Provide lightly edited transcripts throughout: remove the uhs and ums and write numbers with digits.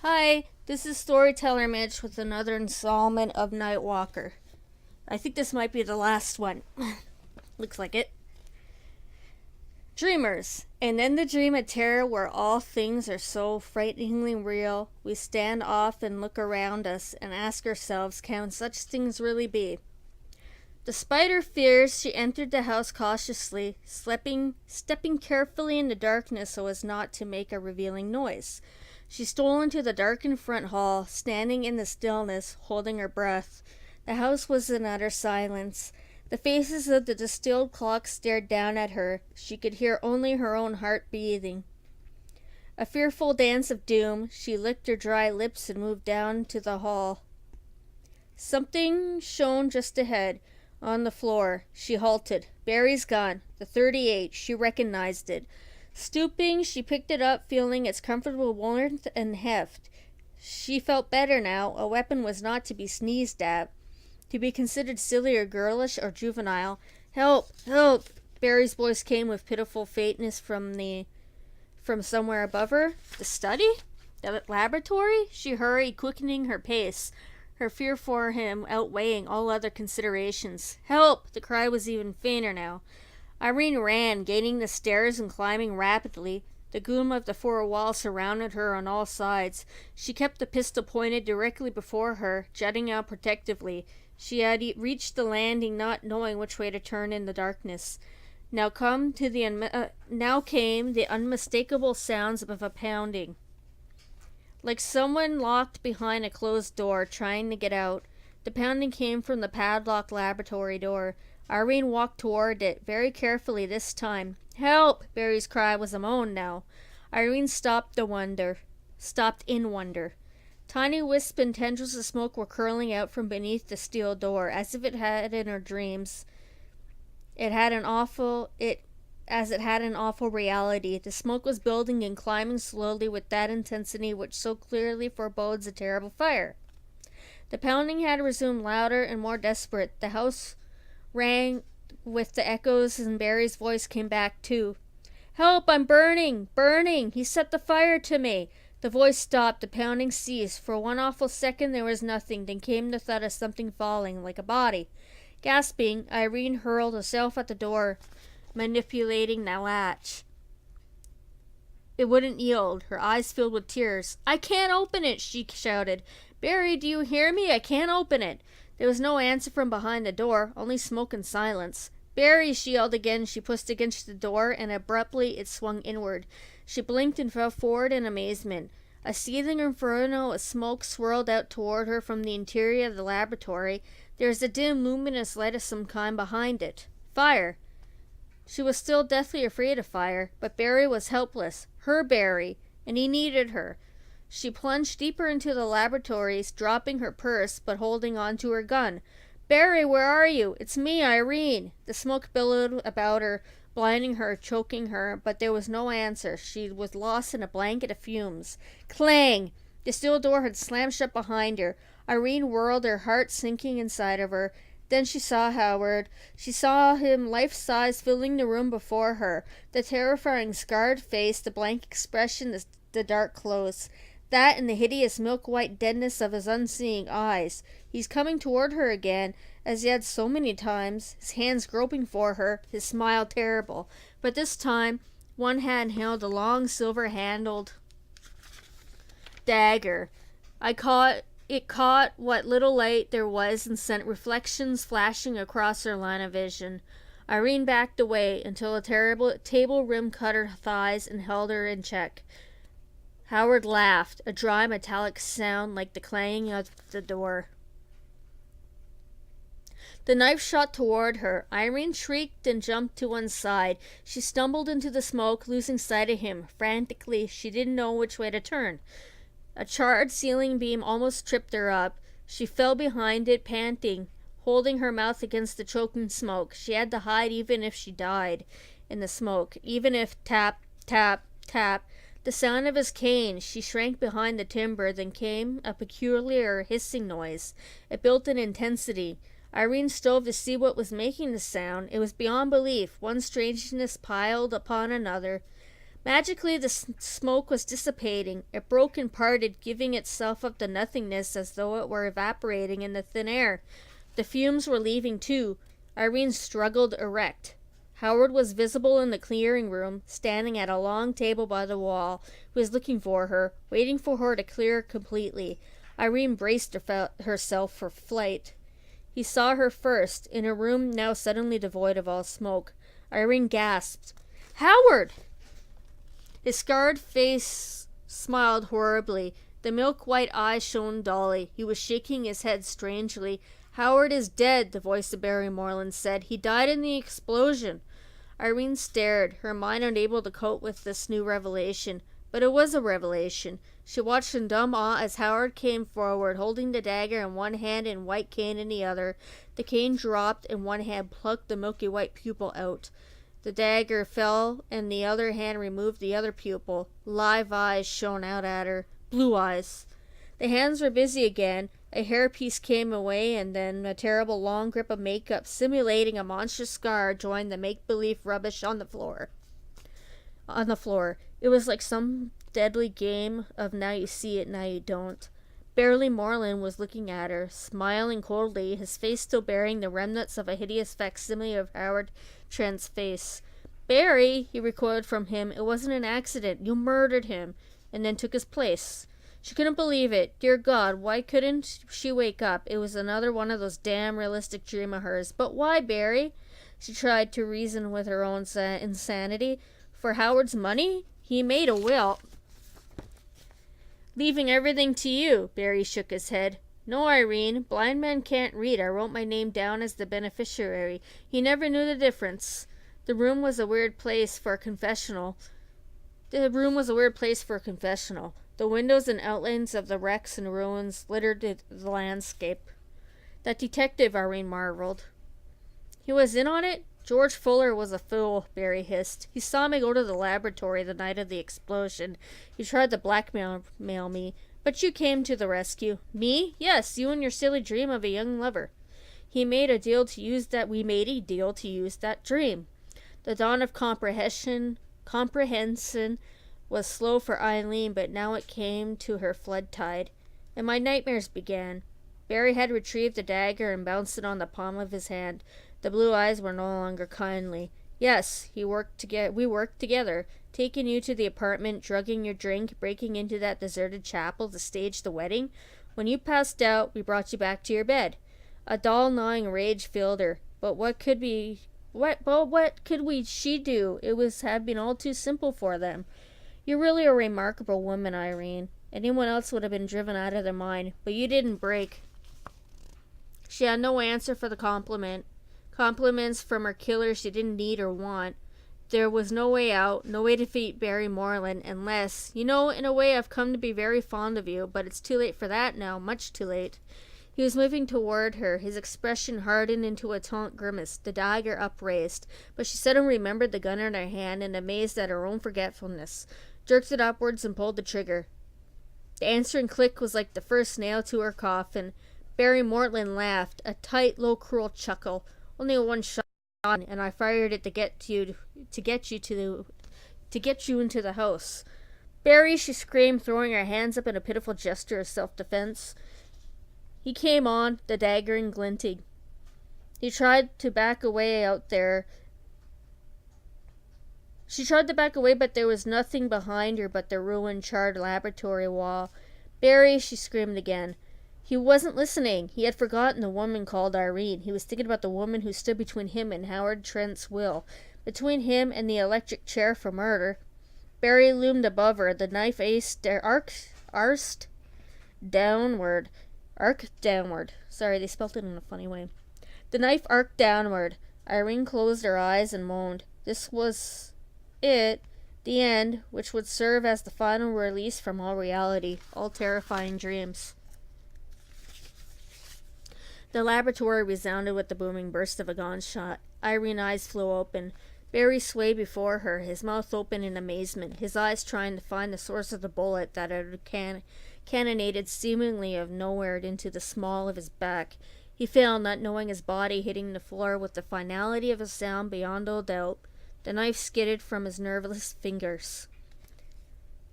Hi, this is Storyteller Mitch with another installment of Nightwalker. I think this might be the last one. Looks like it. Dreamers. And then the dream of terror where all things are so frighteningly real, we stand off and look around us and ask ourselves, can such things really be? Despite her fears, she entered the house cautiously, stepping carefully in the darkness so as not to make a revealing noise. She stole into the darkened front hall, standing in the stillness, holding her breath. The house was in utter silence. The faces of the distilled clock stared down at her. She could hear only her own heart beating. A fearful dance of doom, she licked her dry lips and moved down to the hall. Something shone just ahead. On the floor, she halted. Barry's gun, the .38. She recognized it. Stooping, she picked it up, feeling its comfortable warmth and heft. She felt better now. A weapon was not to be sneezed at, to be considered silly or girlish or juvenile. Help! Help! Barry's voice came with pitiful faintness from somewhere above her. The study? The laboratory? She hurried, quickening her pace, her fear for him outweighing all other considerations. Help! The cry was even fainter now. Irene ran, gaining the stairs and climbing rapidly. The gloom of the four walls surrounded her on all sides. She kept the pistol pointed directly before her, jutting out protectively. She had reached the landing, not knowing which way to turn in the darkness. Now came the unmistakable sounds of a pounding, like someone locked behind a closed door, trying to get out. The pounding came from the padlocked laboratory door. Irene walked toward it, very carefully this time. Help! Barry's cry was a moan now. Irene stopped in wonder. Tiny wisps and tendrils of smoke were curling out from beneath the steel door, as if it had in her dreams. It had an awful reality. The smoke was building and climbing slowly with that intensity which so clearly forebodes a terrible fire. The pounding had resumed, louder and more desperate. The house rang with the echoes, and Barry's voice came back too. Help! I'm burning! Burning! He set the fire to me! The voice stopped. The pounding ceased. For one awful second there was nothing. Then came the thud of something falling, like a body. Gasping, Irene hurled herself at the door, manipulating the latch. It wouldn't yield. Her eyes filled with tears. I can't open it, she shouted. Barry, do you hear me? I can't open it. There was no answer from behind the door, only smoke and silence. Barry, she yelled again. She pushed against the door, and abruptly it swung inward. She blinked and fell forward in amazement. A seething inferno of smoke swirled out toward her from the interior of the laboratory. There was a dim, luminous light of some kind behind it. Fire! She was still deathly afraid of fire, but Barry was helpless. Her Barry, and he needed her. She plunged deeper into the laboratories, dropping her purse, but holding on to her gun. Barry, where are you? It's me, Irene. The smoke billowed about her, blinding her, choking her, but there was no answer. She was lost in a blanket of fumes. Clang! The steel door had slammed shut behind her. Irene whirled, her heart sinking inside of her. Then she saw Howard. She saw him life-size, filling the room before her. The terrifying scarred face, the blank expression, the dark clothes. That and the hideous milk-white deadness of his unseeing eyes. He's coming toward her again, as he had so many times, his hands groping for her, his smile terrible. But this time, one hand held a long silver-handled dagger. It caught what little light there was and sent reflections flashing across her line of vision. Irene backed away until a terrible table rim cut her thighs and held her in check. Howard laughed, a dry metallic sound like the clanging of the door. The knife shot toward her. Irene shrieked and jumped to one side. She stumbled into the smoke, losing sight of him. Frantically, she didn't know which way to turn. A charred ceiling beam almost tripped her up. She fell behind it, panting, holding her mouth against the choking smoke. She had to hide even if she died in the smoke, even if tap, tap, tap. The sound of his cane. She shrank behind the timber. Then came a peculiar hissing noise. It built in intensity. Irene strove to see what was making the sound. It was beyond belief. One strangeness piled upon another. Magically, the smoke was dissipating. It broke and parted, giving itself up to nothingness as though it were evaporating in the thin air. The fumes were leaving too. Irene struggled erect. Howard was visible in the clearing room, standing at a long table by the wall. He was looking for her, waiting for her to clear completely. Irene braced herself for flight. He saw her first, in a room now suddenly devoid of all smoke. Irene gasped. "Howard!" His scarred face smiled horribly. The milk-white eyes shone dully. He was shaking his head strangely. "Howard is dead," the voice of Barry Moreland said. "He died in the explosion." Irene stared, her mind unable to cope with this new revelation. But it was a revelation. She watched in dumb awe as Howard came forward, holding the dagger in one hand and white cane in the other. The cane dropped, and one hand plucked the milky white pupil out. The dagger fell, and the other hand removed the other pupil. Live eyes shone out at her. Blue eyes. The hands were busy again. A hairpiece came away, and then a terrible long grip of makeup, simulating a monstrous scar, joined the make-believe rubbish on the floor. It was like some deadly game of now you see it, now you don't. Barely Moreland was looking at her, smiling coldly, his face still bearing the remnants of a hideous facsimile of Howard Trent's face. "Barry," he recoiled from him, "it wasn't an accident. You murdered him, and then took his place." She couldn't believe it. Dear God, why couldn't she wake up? It was another one of those damn realistic dreams of hers. But why, Barry? She tried to reason with her own insanity. For Howard's money? He made a will. "Leaving everything to you." Barry shook his head. "No, Irene. Blind men can't read. I wrote my name down as the beneficiary. He never knew the difference." The room was a weird place for a confessional. The windows and outlines of the wrecks and ruins littered the landscape. "That detective," Irene marveled. "He was in on it?" "George Fuller was a fool," Barry hissed. "He saw me go to the laboratory the night of the explosion. He tried to blackmail me. But you came to the rescue." "Me?" "Yes, you and your silly dream of a young lover. We made a deal to use that dream." The dawn of comprehension was slow for Eileen, but now it came to her flood tide. And my nightmares began. Barry had retrieved the dagger and bounced it on the palm of his hand. The blue eyes were no longer kindly. "Yes, we worked together, taking you to the apartment, drugging your drink, breaking into that deserted chapel to stage the wedding. When you passed out, we brought you back to your bed." A dull, gnawing rage filled her. But what could she do? It had been all too simple for them. "You're really a remarkable woman, Irene. Anyone else would have been driven out of their mind. But you didn't break." She had no answer for the compliment. Compliments from her killer she didn't need or want. There was no way out, no way to defeat Barry Moreland, unless, "You know, in a way I've come to be very fond of you, but it's too late for that now, much too late." He was moving toward her, his expression hardened into a taunt grimace, the dagger upraised, but she suddenly remembered the gun in her hand and, amazed at her own forgetfulness, jerked it upwards and pulled the trigger. The answering click was like the first nail to her coffin. Barry Moreland laughed, a tight, low, cruel chuckle. "Only one shot, and I fired it to get you into the house." "Barry," she screamed, throwing her hands up in a pitiful gesture of self-defense. He came on, the dagger glinting. She tried to back away, but there was nothing behind her but the ruined, charred laboratory wall. "Barry," she screamed again. He wasn't listening. He had forgotten the woman called Irene. He was thinking about the woman who stood between him and Howard Trent's will, between him and the electric chair for murder. Barry loomed above her, the knife arced downward. Sorry, they spelt it in a funny way. The knife arced downward. Irene closed her eyes and moaned. This was it, the end, which would serve as the final release from all reality, all terrifying dreams. The laboratory resounded with the booming burst of a gunshot. Irene's eyes flew open. Barry swayed before her, his mouth open in amazement, his eyes trying to find the source of the bullet that had cannonaded seemingly of nowhere into the small of his back. He failed, not knowing his body hitting the floor with the finality of a sound beyond all doubt. The knife skidded from his nerveless fingers.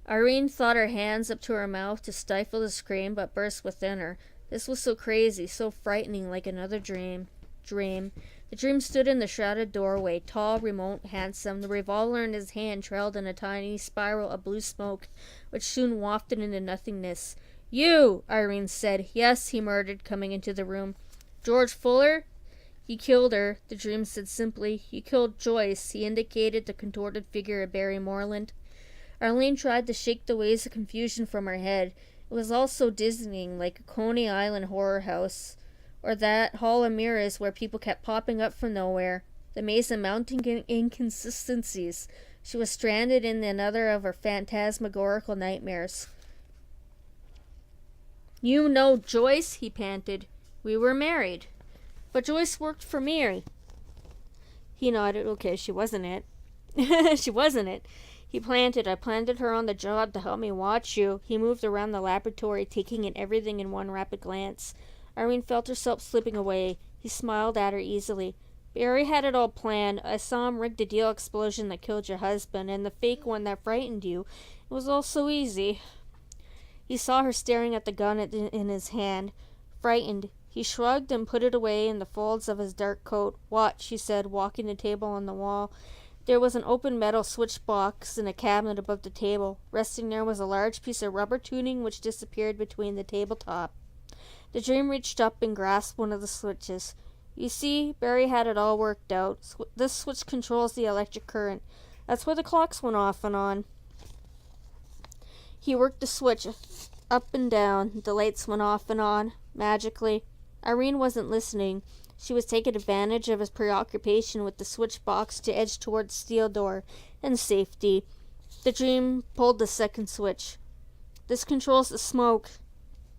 Irene thought her hands up to her mouth to stifle the scream, but burst within her. This was so crazy, so frightening, like another dream. The dream stood in the shrouded doorway, tall, remote, handsome. The revolver in his hand trailed in a tiny spiral of blue smoke, which soon wafted into nothingness. You! Irene said. Yes, he murdered, coming into the room. George Fuller? He killed her, the dream said simply. He killed Joyce. He indicated the contorted figure of Barry Moreland. Arlene tried to shake the waves of confusion from her head. It was all so dizzying, like a Coney Island horror house, or that hall of mirrors where people kept popping up from nowhere. The maze of mounting inconsistencies. She was stranded in another of her phantasmagorical nightmares. You know Joyce? He panted. We were married. But Joyce worked for me. He nodded. Okay, she wasn't it. She wasn't it. I planted her on the job to help me watch you. He moved around the laboratory, taking in everything in one rapid glance. Irene felt herself slipping away. He smiled at her easily. Barry had it all planned. I saw him rig the deal explosion that killed your husband, and the fake one that frightened you. It was all so easy. He saw her staring at the gun in his hand, frightened. He shrugged and put it away in the folds of his dark coat. Watch, she said, walking the table on the wall. There was an open metal switch box in a cabinet above the table. Resting there was a large piece of rubber tuning which disappeared between the tabletop. The dream reached up and grasped one of the switches. You see, Barry had it all worked out. This switch controls the electric current. That's where the clocks went off and on. He worked the switch up and down. The lights went off and on, magically. Irene wasn't listening. She was taking advantage of his preoccupation with the switch box to edge toward the steel door and safety. The dream pulled the second switch. This controls the smoke.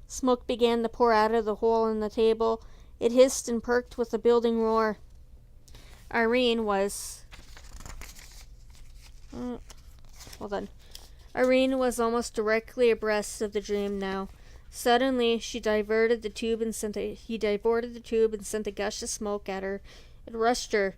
Smoke began to pour out of the hole in the table. It hissed and perked with a building roar. Irene was almost directly abreast of the dream now. Suddenly, he diverted the tube and sent a gush of smoke at her. It rushed her,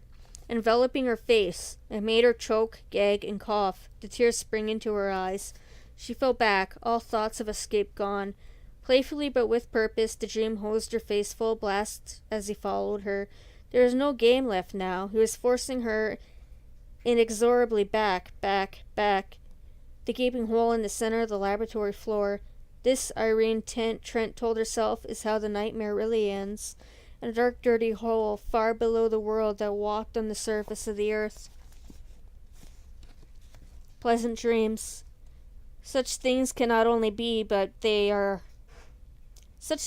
enveloping her face. It made her choke, gag, and cough. The tears sprang into her eyes. She fell back, all thoughts of escape gone. Playfully but with purpose, the dream hosed her face full blast as he followed her. There was no game left now. He was forcing her inexorably back. The gaping hole in the center of the laboratory floor. This, Irene Trent told herself, is how the nightmare really ends. In a dark, dirty hole far below the world that walked on the surface of the earth. Pleasant dreams. Such things can not only be, but they are. And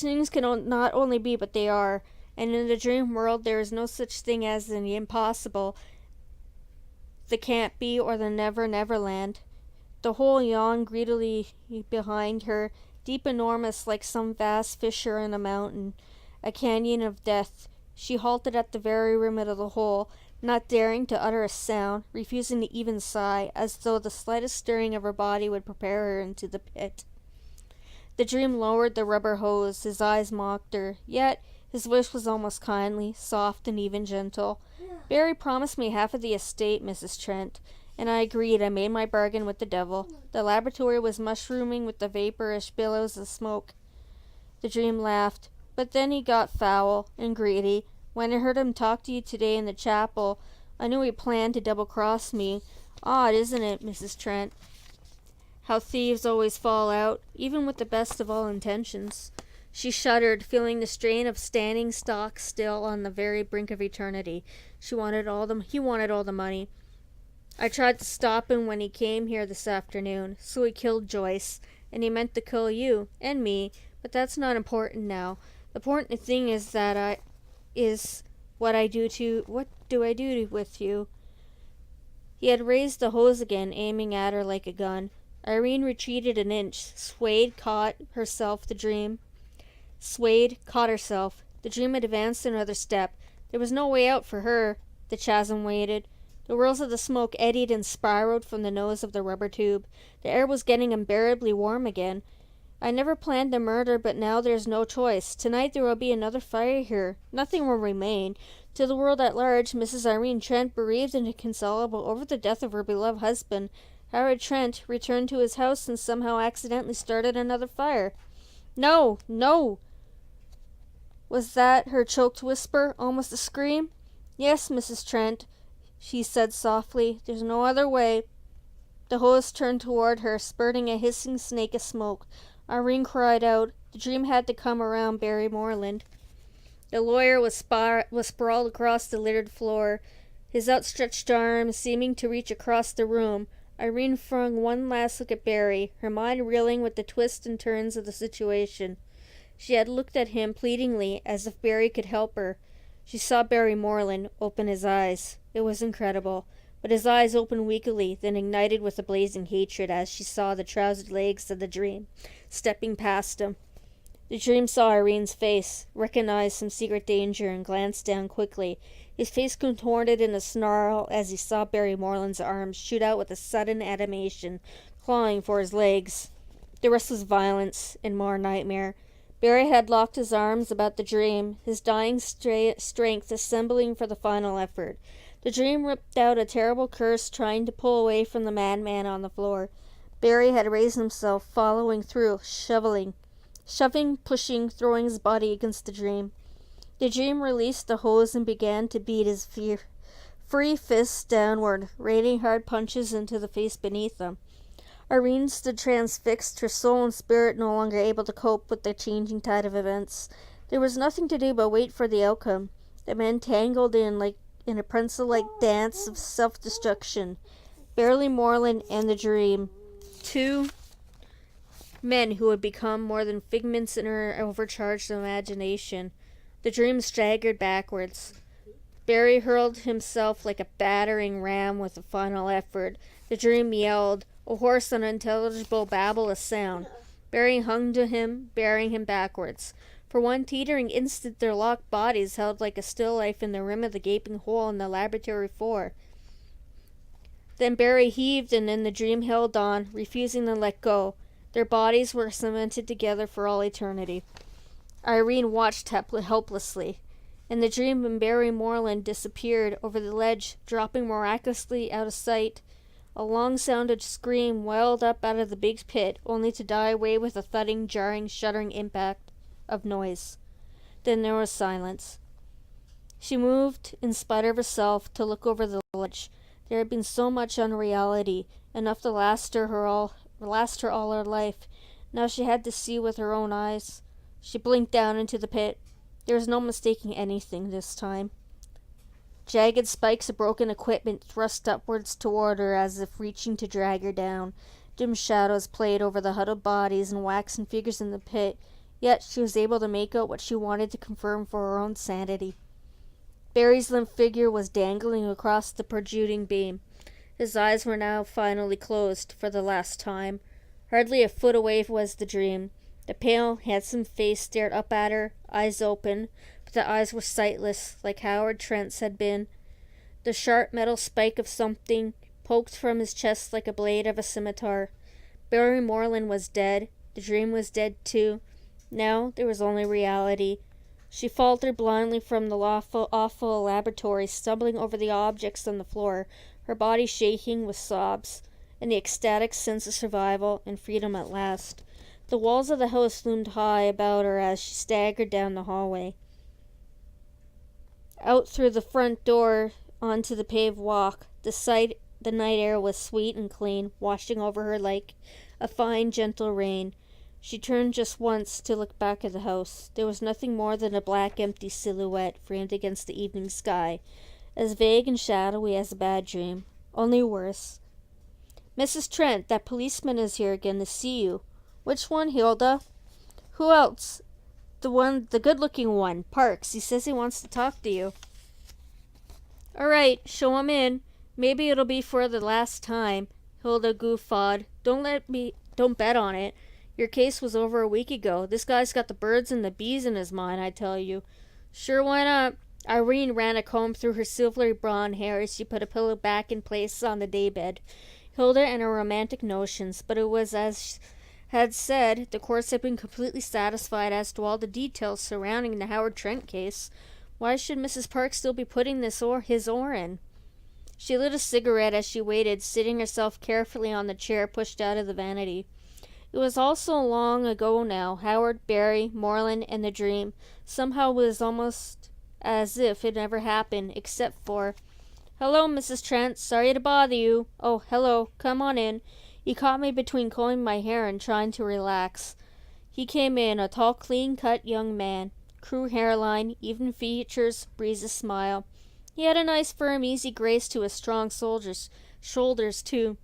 in the dream world, there is no such thing as the impossible, the can't be, or the never land. The hole yawned greedily behind her, deep, enormous, like some vast fissure in a mountain, a canyon of death. She halted at the very rim of the hole, not daring to utter a sound, refusing to even sigh, as though the slightest stirring of her body would prepare her into the pit. The dream lowered the rubber hose. His eyes mocked her, yet his voice was almost kindly, soft and even gentle. Barry promised me half of the estate, Mrs. Trent, and I agreed. I made my bargain with the devil. The laboratory was mushrooming with the vaporish billows of smoke. The dream laughed. But then he got foul and greedy. When I heard him talk to you today in the chapel, I knew he planned to double-cross me. Odd, isn't it, Mrs. Trent? How thieves always fall out, even with the best of all intentions. She shuddered, feeling the strain of standing stock still on the very brink of eternity. He wanted all the money. I tried to stop him when he came here this afternoon, so he killed Joyce, and he meant to kill you and me, but that's not important now. The important thing is what do I do with you? He had raised the hose again, aiming at her like a gun. Irene retreated an inch, caught herself. The dream had advanced another step. There was no way out for her. The chasm waited. The whirls of the smoke eddied and spiraled from the nose of the rubber tube. The air was getting unbearably warm again. I never planned the murder, but now there's no choice. Tonight there will be another fire here. Nothing will remain. To the world at large, Mrs. Irene Trent, bereaved and inconsolable over the death of her beloved husband, Howard Trent returned to his house and somehow accidentally started another fire. No, no! Was that her choked whisper, almost a scream? Yes, Mrs. Trent, she said softly. There's no other way. The hose turned toward her, spurting a hissing snake of smoke. Irene cried out. The dream had to come around Barry Moreland. The lawyer was sprawled across the littered floor, his outstretched arms seeming to reach across the room. Irene flung one last look at Barry, her mind reeling with the twists and turns of the situation. She had looked at him pleadingly, as if Barry could help her. She saw Barry Moreland open his eyes. It was incredible, but his eyes opened weakly, then ignited with a blazing hatred as she saw the trousered legs of the dream, stepping past him. The dream saw Irene's face, recognized some secret danger, and glanced down quickly. His face contorted in a snarl as he saw Barry Moreland's arms shoot out with a sudden animation, clawing for his legs. The rest was violence and more nightmare. Barry had locked his arms about the dream, his dying strength assembling for the final effort. The dream ripped out a terrible curse, trying to pull away from the madman on the floor. Barry had raised himself, following through, shoving, pushing, throwing his body against the dream. The dream released the hose and began to beat his free fists downward, raining hard punches into the face beneath them. Irene stood transfixed, her soul and spirit no longer able to cope with the changing tide of events. There was nothing to do but wait for the outcome. The men tangled in a pencil-like dance of self-destruction. Barry Moreland and the dream, two men who had become more than figments in her overcharged imagination. The dream staggered backwards. Barry hurled himself like a battering ram with a final effort. The dream yelled, a hoarse, unintelligible babble of sound. Barry hung to him, bearing him backwards. For one teetering instant their locked bodies held like a still life in the rim of the gaping hole in the laboratory floor. Then Barry heaved, and then the dream held on, refusing to let go. Their bodies were cemented together for all eternity. Irene watched helplessly, and the dream and Barry Moreland disappeared over the ledge, dropping miraculously out of sight. A long-sounded scream welled up out of the big pit, only to die away with a thudding, jarring, shuddering impact of noise. Then there was silence. She moved, in spite of herself, to look over the ledge. There had been so much unreality, enough to last her all her life. Now she had to see with her own eyes. She blinked down into the pit. There was no mistaking anything this time. Jagged spikes of broken equipment thrust upwards toward her as if reaching to drag her down. Dim shadows played over the huddled bodies and waxen figures in the pit, yet she was able to make out what she wanted to confirm for her own sanity. Barry's limp figure was dangling across the protruding beam. His eyes were now finally closed for the last time. Hardly a foot away was the dream. The pale, handsome face stared up at her, eyes open, but the eyes were sightless, like Howard Trent's had been. The sharp metal spike of something poked from his chest like a blade of a scimitar. Barry Moreland was dead. The dream was dead too. Now there was only reality. She faltered blindly from the awful laboratory, stumbling over the objects on the floor, her body shaking with sobs, and the ecstatic sense of survival and freedom at last. The walls of the house loomed high about her as she staggered down the hallway. Out through the front door onto the paved walk, the night air was sweet and clean, washing over her like a fine, gentle rain. She turned just once to look back at the house. There was nothing more than a black, empty silhouette framed against the evening sky, as vague and shadowy as a bad dream, only worse. Mrs. Trent, that policeman is here again to see you. Which one, Hilda? Who else? The good-looking one, Parks. He says he wants to talk to you. All right, show him in. Maybe it'll be for the last time. Hilda guffawed. Don't bet on it. Your case was over a week ago. This guy's got the birds and the bees in his mind, I tell you. Sure, why not? Irene ran a comb through her silvery blonde hair as she put a pillow back in place on the daybed. Hilda and her romantic notions, but it was as had said, the courts had been completely satisfied as to all the details surrounding the Howard Trent case. Why should Mrs. Parks still be putting his oar in? She lit a cigarette as she waited, sitting herself carefully on the chair pushed out of the vanity. It was all so long ago now. Howard, Barry, Moreland, and the dream. Somehow it was almost as if it never happened, except for, "Hello, Mrs. Trent. Sorry to bother you." "Oh, hello. Come on in." He caught me between combing my hair and trying to relax. He came in, a tall, clean-cut young man. Crew hairline, even features, breezy smile. He had a nice, firm, easy grace to his strong shoulders, too.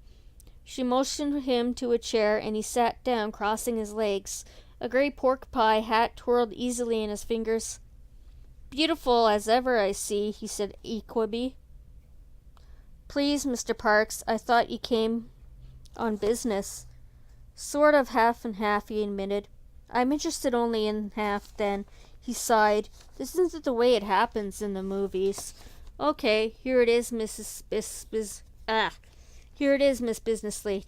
She motioned him to a chair, and he sat down, crossing his legs. A gray pork pie hat twirled easily in his fingers. "Beautiful as ever, I see," he said equably. "Please, Mr. Parks, I thought you came on business." "Sort of half and half," he admitted. "I'm interested only in half, then." He sighed. "This isn't the way it happens in the movies." "Okay, here it is, Here it is, Miss Business Lady.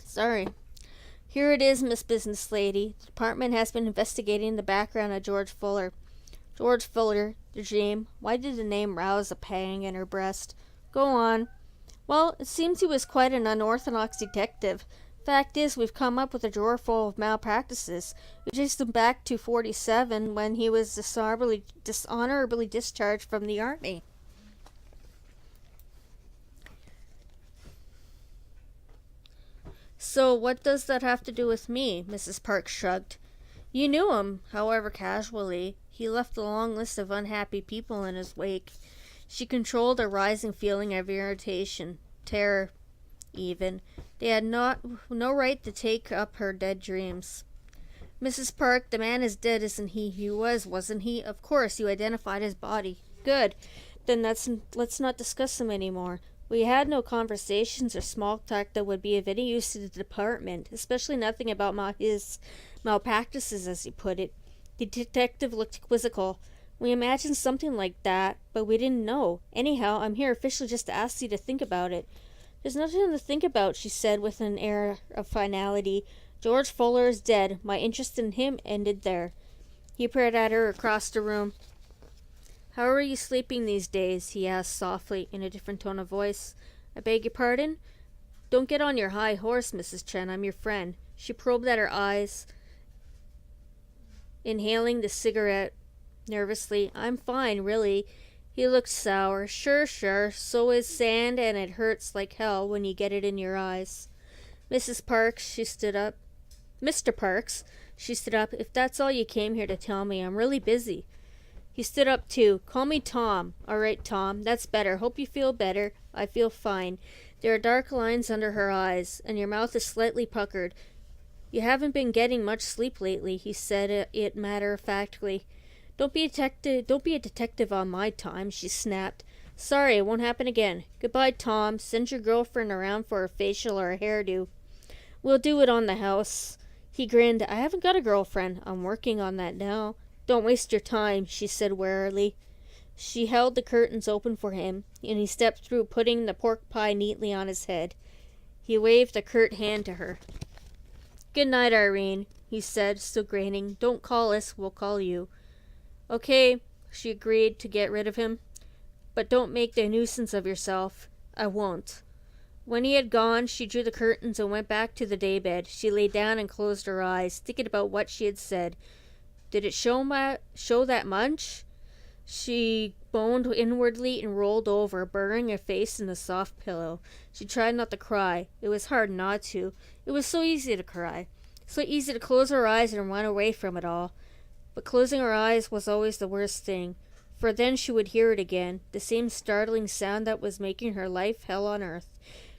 Sorry. Here it is, Miss Business Lady. The department has been investigating the background of George Fuller." George Fuller, the dream. Why did the name rouse a pang in her breast? "Go on." "Well, it seems he was quite an unorthodox detective. Fact is, we've come up with a drawer full of malpractices. We traced him back to 47 when he was dishonorably discharged from the army." "So what does that have to do with me?" Mrs. Parks shrugged. "You knew him, however casually. He left a long list of unhappy people in his wake." She controlled a rising feeling of irritation, terror even. They had no right to take up her dead dreams. "Mrs. Park, the man is dead, isn't he? He was, wasn't he? Of course, you identified his body. Good. Then let's not discuss him any more. We had no conversations or small talk that would be of any use to the department, especially nothing about his malpractices, as you put it." The detective looked quizzical. "We imagined something like that, but we didn't know. Anyhow, I'm here officially just to ask you to think about it." "There's nothing to think about," she said with an air of finality. "George Fuller is dead. My interest in him ended there." He peered at her across the room. "How are you sleeping these days?" he asked softly, in a different tone of voice. "I beg your pardon?" "Don't get on your high horse, Mrs. Chen. I'm your friend." She probed at her eyes, inhaling the cigarette nervously. "I'm fine, really." He looked sour. Sure. So is sand, and it hurts like hell when you get it in your eyes." "Mrs. Parks," she stood up. "Mr. Parks," she stood up. "If that's all you came here to tell me, I'm really busy." He stood up too. "Call me Tom." "All right, Tom. That's better. Hope you feel better." "I feel fine." There are dark lines under her eyes, and your mouth is slightly puckered. "You haven't been getting much sleep lately," he said it matter-of-factly. Don't be a detective on my time," she snapped. "Sorry, it won't happen again. Goodbye, Tom. Send your girlfriend around for a facial or a hairdo." "We'll do it on the house." He grinned. "I haven't got a girlfriend. I'm working on that now." "Don't waste your time," she said warily. She held the curtains open for him, and he stepped through, putting the pork pie neatly on his head. He waved a curt hand to her. "Good night, Irene," he said, still grinning. "Don't call us, we'll call you." "Okay," she agreed to get rid of him. "But don't make a nuisance of yourself." "I won't." When he had gone, she drew the curtains and went back to the daybed. She lay down and closed her eyes, thinking about what she had said. Did it show that much? She moaned inwardly and rolled over, burying her face in the soft pillow. She tried not to cry. It was hard not to. It was so easy to cry. So easy to close her eyes and run away from it all. But closing her eyes was always the worst thing, for then she would hear it again, the same startling sound that was making her life hell on earth.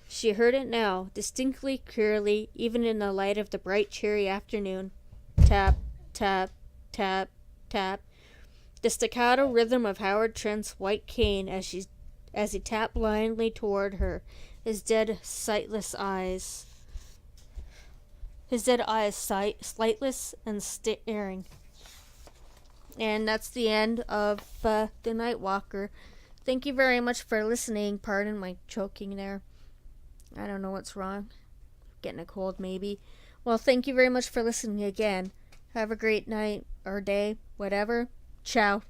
She heard it now, distinctly, clearly, even in the light of the bright, cheery afternoon. Tap, tap, tap, tap. The staccato rhythm of Howard Trent's white cane as he tapped blindly toward her, his dead eyes sightless and staring. And that's the end of The Night Walker. Thank you very much for listening. Pardon my choking there. I don't know what's wrong. Getting a cold, maybe. Well, thank you very much for listening again. Have a great night or day, whatever. Ciao.